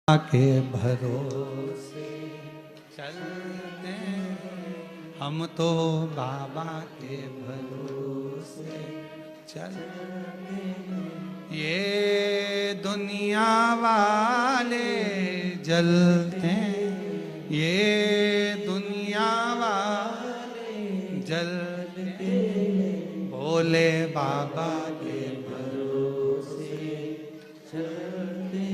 के भरोसे चलते हम तो बाबा के भरोसे चलते। ये दुनिया वाले जलते, ये दुनिया वाले जलते, भोले बाबा के भरोसे चलते,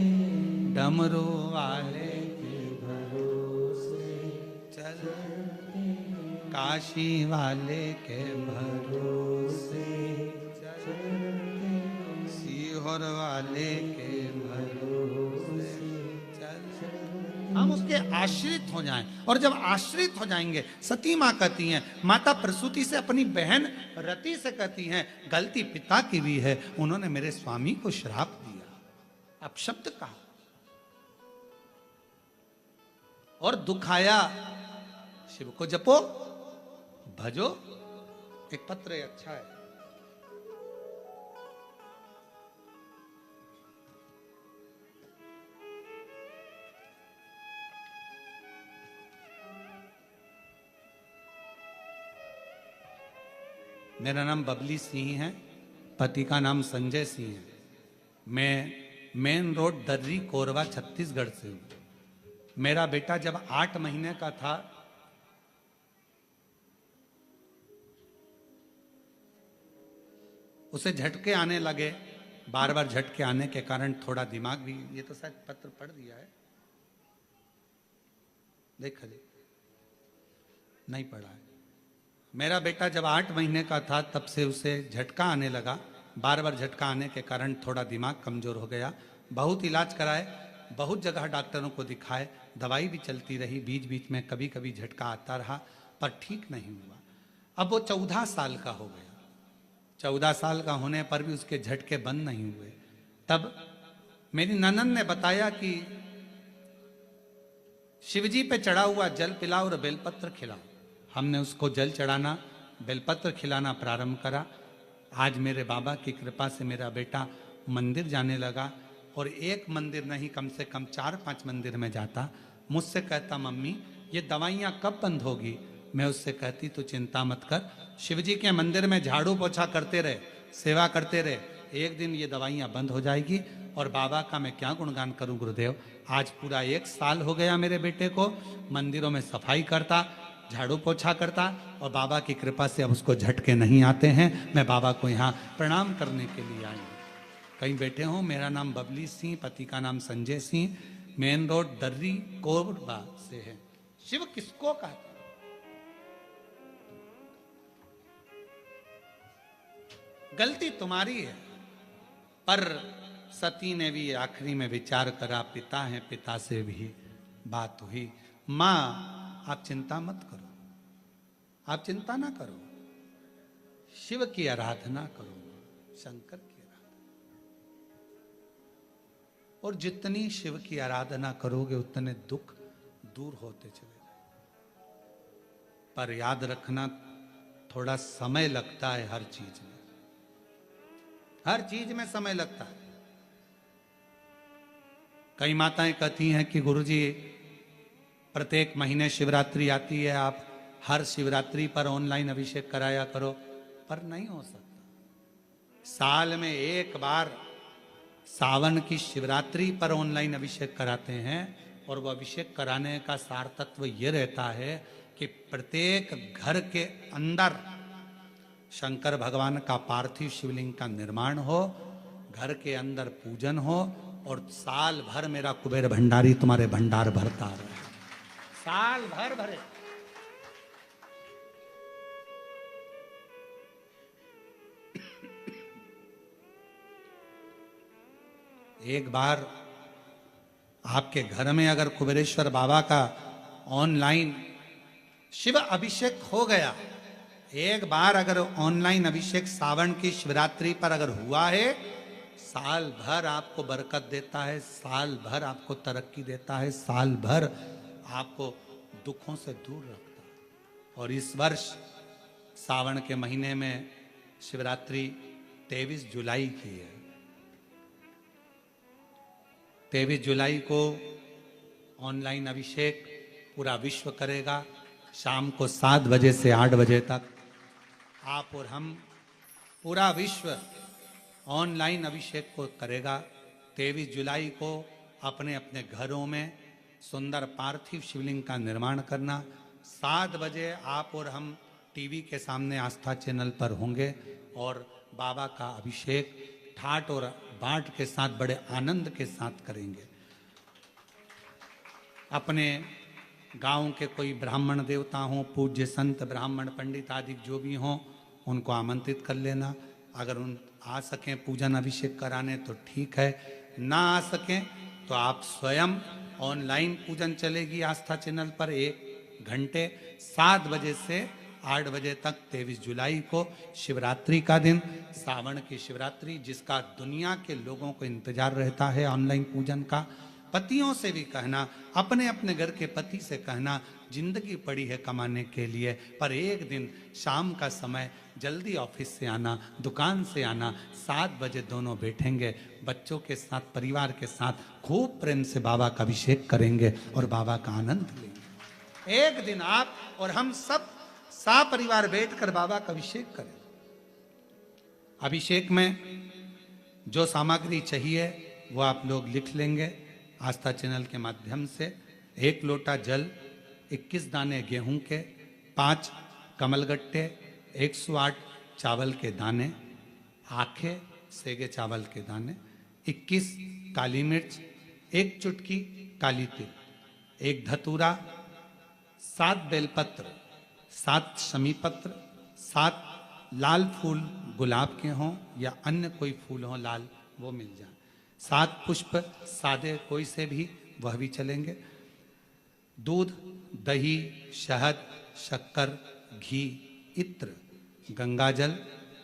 डमरू वाले के भरोसे चलते, काशी वाले के भरोसे चलते, सीहोर वाले के भरोसे चलते। हम उसके आश्रित हो जाएं, और जब आश्रित हो जाएंगे, सती माँ कहती हैं, माता प्रसूति से अपनी बहन रति से कहती हैं, गलती पिता की भी है, उन्होंने मेरे स्वामी को श्राप दिया। अब शब्द कहा और दुख आया, शिव को जपो भजो। एक पत्र अच्छा है, मेरा नाम बबली सिंह है, पति का नाम संजय सिंह है। मैं मेन रोड दर्री कोरबा छत्तीसगढ़ से हूं। मेरा बेटा जब 8 महीने का था, उसे झटके आने लगे, बार बार झटके आने के कारण थोड़ा दिमाग भी, ये तो शायद पत्र पढ़ दिया है, देख ले, नहीं पढ़ा है। मेरा बेटा जब 8 महीने का था, तब से उसे झटका आने लगा, बार बार झटका आने के कारण थोड़ा दिमाग कमजोर हो गया। बहुत इलाज कराए, बहुत जगह डॉक्टरों को दिखाए, दवाई भी चलती रही, बीच बीच में कभी कभी झटका आता रहा, पर ठीक नहीं हुआ। अब वो 14 साल का हो गया। 14 साल का होने पर भी उसके झटके बंद नहीं हुए। तब मेरी ननद ने बताया कि शिवजी पे चढ़ा हुआ जल पिलाओ और बेलपत्र खिलाओ। हमने उसको जल चढ़ाना, बेलपत्र खिलाना प्रारंभ करा। आज मेरे बाबा की कृपा से मेरा बेटा मंदिर जाने लगा, और एक मंदिर नहीं, कम से कम 4-5 मंदिर में जाता। मुझसे कहता, मम्मी ये दवाइयाँ कब बंद होगी? मैं उससे कहती, तू चिंता मत कर, शिवजी के मंदिर में झाड़ू पोछा करते रहे, सेवा करते रहे, एक दिन ये दवाइयाँ बंद हो जाएगी। और बाबा का मैं क्या गुणगान करूं गुरुदेव। आज पूरा 1 साल हो गया मेरे बेटे को, मंदिरों में सफाई करता, झाड़ू पोछा करता, और बाबा की कृपा से अब उसको झटके नहीं आते हैं। मैं बाबा को यहाँ प्रणाम करने के लिए आई हूँ। कहीं बैठे हो, मेरा नाम बबली सिंह, पति का नाम संजय सिंह, मेन रोड दर्री कोरबा से है। शिव किसको कहता? गलती तुम्हारी है, पर सती ने भी आखिरी में विचार करा, पिता है, पिता से भी बात हुई। मां आप चिंता मत करो, आप चिंता ना करो, शिव की आराधना करो, शंकर की आराधना, और जितनी शिव की आराधना करोगे उतने दुख दूर होते चले जाएंगे। पर याद रखना, थोड़ा समय लगता है हर चीज में, हर चीज में समय लगता है। कई माताएं कहती हैं कि गुरुजी प्रत्येक महीने शिवरात्रि आती है, आप हर शिवरात्रि पर ऑनलाइन अभिषेक कराया करो, पर नहीं हो सकता। साल में एक बार सावन की शिवरात्रि पर ऑनलाइन अभिषेक कराते हैं, और वह अभिषेक कराने का सार तत्व ये रहता है कि प्रत्येक घर के अंदर शंकर भगवान का पार्थिव शिवलिंग का निर्माण हो, घर के अंदर पूजन हो, और साल भर मेरा कुबेर भंडारी तुम्हारे भंडार भरता रहे, साल भर भरे। एक बार आपके घर में अगर कुबेरेश्वर बाबा का ऑनलाइन शिव अभिषेक हो गया, एक बार अगर ऑनलाइन अभिषेक सावन की शिवरात्रि पर अगर हुआ है, साल भर आपको बरकत देता है, साल भर आपको तरक्की देता है, साल भर आपको दुखों से दूर रखता है। और इस वर्ष सावन के महीने में शिवरात्रि 23 जुलाई की है। 23 जुलाई को ऑनलाइन अभिषेक पूरा विश्व करेगा। शाम को 7 बजे से 8 बजे तक आप और हम, पूरा विश्व ऑनलाइन अभिषेक को करेगा। 23 जुलाई को अपने अपने घरों में सुंदर पार्थिव शिवलिंग का निर्माण करना। 7 बजे आप और हम टीवी के सामने आस्था चैनल पर होंगे और बाबा का अभिषेक ठाट और बाट के साथ बड़े आनंद के साथ करेंगे। अपने गांव के कोई ब्राह्मण देवता हों, पूज्य संत ब्राह्मण पंडित आदि जो भी हों, उनको आमंत्रित कर लेना। अगर उन आ सकें पूजन अभिषेक कराने तो ठीक है, ना आ सकें तो आप स्वयं ऑनलाइन पूजन चलेगी आस्था चैनल पर 1 घंटे 7 बजे से 8 बजे तक। 23 जुलाई को शिवरात्रि का दिन, सावन की शिवरात्रि, जिसका दुनिया के लोगों को इंतजार रहता है ऑनलाइन पूजन का। पतियों से भी कहना, अपने अपने घर के पति से कहना, जिंदगी पड़ी है कमाने के लिए, पर एक दिन शाम का समय जल्दी ऑफिस से आना, दुकान से आना, 7 बजे दोनों बैठेंगे, बच्चों के साथ, परिवार के साथ खूब प्रेम से बाबा का अभिषेक करेंगे और बाबा का आनंद लेंगे। एक दिन आप और हम सब परिवार बैठकर बाबा का अभिषेक करें। अभिषेक में जो सामग्री चाहिए वो आप लोग लिख लेंगे आस्था चैनल के माध्यम से। 1 लोटा जल, 21 दाने गेहूं के, 5 कमलगट्टे, 108 चावल के दाने, आखे सेगे चावल के दाने, 21 काली मिर्च, 1 चुटकी काली तिल, 1 धतूरा, 7 बेलपत्र, 7 शमी पत्र, 7 लाल फूल गुलाब के हों या अन्य कोई फूल हो लाल, वो मिल जाए, 7 पुष्प सादे कोई से भी, वह भी चलेंगे। दूध, दही, शहद, शक्कर, घी, इत्र, गंगाजल,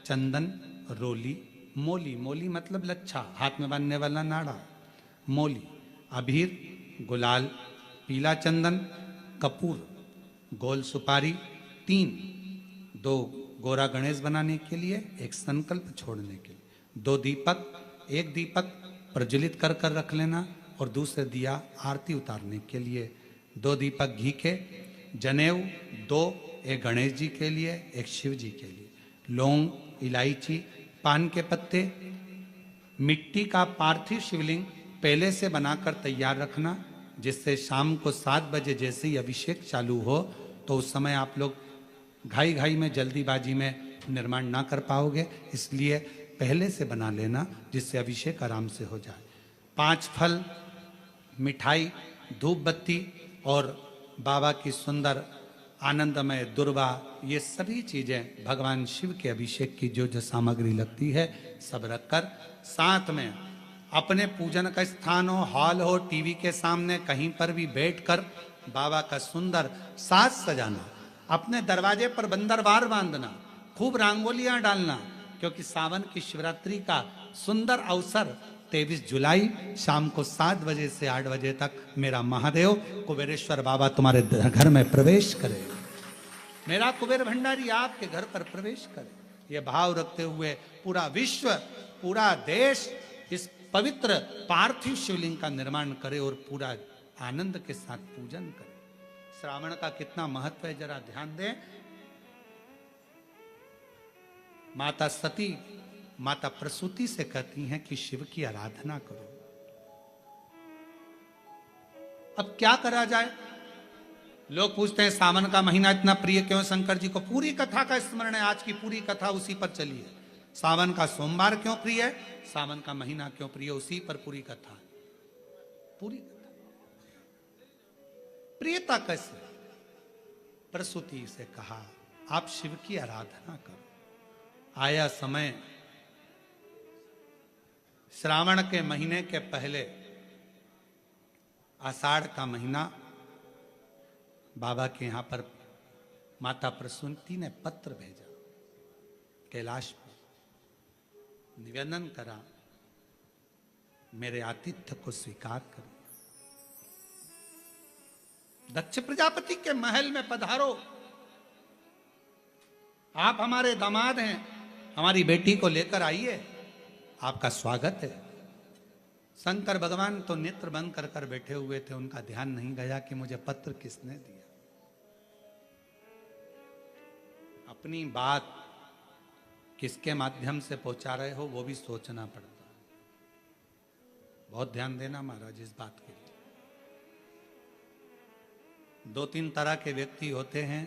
चंदन, रोली, मोली, मोली मतलब लच्छा, हाथ में बांधने वाला नाड़ा, मोली, अबीर, गुलाल, पीला चंदन, कपूर, गोल सुपारी, 2 गोरा गणेश बनाने के लिए, 1 संकल्प छोड़ने के लिए, 2 दीपक, 1 दीपक प्रज्वलित कर कर रख लेना और दूसरे दिया आरती उतारने के लिए, 2 दीपक घी के, जनेऊ 2, 1 गणेश जी के लिए, 1 शिव जी के लिए, लौंग, इलायची, पान के पत्ते, मिट्टी का पार्थिव शिवलिंग पहले से बनाकर तैयार रखना, जिससे शाम को 7 बजे जैसे ही अभिषेक चालू हो तो उस समय आप लोग घाई घाई में, जल्दीबाजी में निर्माण ना कर पाओगे, इसलिए पहले से बना लेना जिससे अभिषेक आराम से हो जाए। 5 फल, मिठाई, धूप बत्ती और बाबा की सुंदर आनंदमय दुर्वा, ये सभी चीजें भगवान शिव के अभिषेक की जो जो सामग्री लगती है सब रखकर, साथ में अपने पूजन का स्थान हो, हॉल हो, टीवी के सामने कहीं पर भी बैठकर बाबा का सुंदर साज सजाना, अपने दरवाजे पर बंदरवार बांधना, खूब रंगोलियां डालना, क्योंकि सावन की शिवरात्रि का सुंदर अवसर 23 जुलाई शाम को 7 बजे से 8 बजे तक मेरा महादेव कुबेरेश्वर बाबा तुम्हारे घर में प्रवेश करे, मेरा कुबेर भंडारी आपके घर पर प्रवेश करे। ये भाव रखते हुए पूरा विश्व, पूरा देश इस पवित्र पार्थिव शिवलिंग का निर्माण करे और पूरा आनंद के साथ पूजन करे। श्रावण का कितना महत्व है जरा ध्यान दें। माता सती, माता प्रसूति से कहती हैं कि शिव की आराधना करो। अब क्या करा जाए? लोग पूछते हैं सावन का महीना इतना प्रिय क्यों शंकर जी को? पूरी कथा का स्मरण है, आज की पूरी कथा उसी पर चली है। सावन का सोमवार क्यों प्रिय है, सावन का महीना क्यों प्रिय, उसी पर पूरी कथा, पूरी कथा। प्रियता कैसे? प्रसूति से कहा आप शिव की आराधना करो। आया समय, श्रावण के महीने के पहले आषाढ़ का महीना, बाबा के यहां पर माता प्रसूति ने पत्र भेजा, कैलाश पर निवेदन करा मेरे आतिथ्य को स्वीकार करिए, दक्ष प्रजापति के महल में पधारो, आप हमारे दामाद हैं, हमारी बेटी को लेकर आइए, आपका स्वागत है। शंकर भगवान तो नेत्र बंद कर कर बैठे हुए थे, उनका ध्यान नहीं गया कि मुझे पत्र किसने दिया। अपनी बात किसके माध्यम से पहुंचा रहे हो वो भी सोचना पड़ता है। बहुत ध्यान देना महाराज इस बात के लिए। दो तीन तरह के व्यक्ति होते हैं।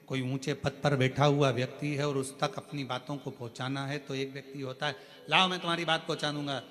कोई ऊंचे पद पर बैठा हुआ व्यक्ति है और उस तक अपनी बातों को पहुंचाना है, तो एक व्यक्ति होता है लाओ मैं तुम्हारी बात पहुंचा दूंगा,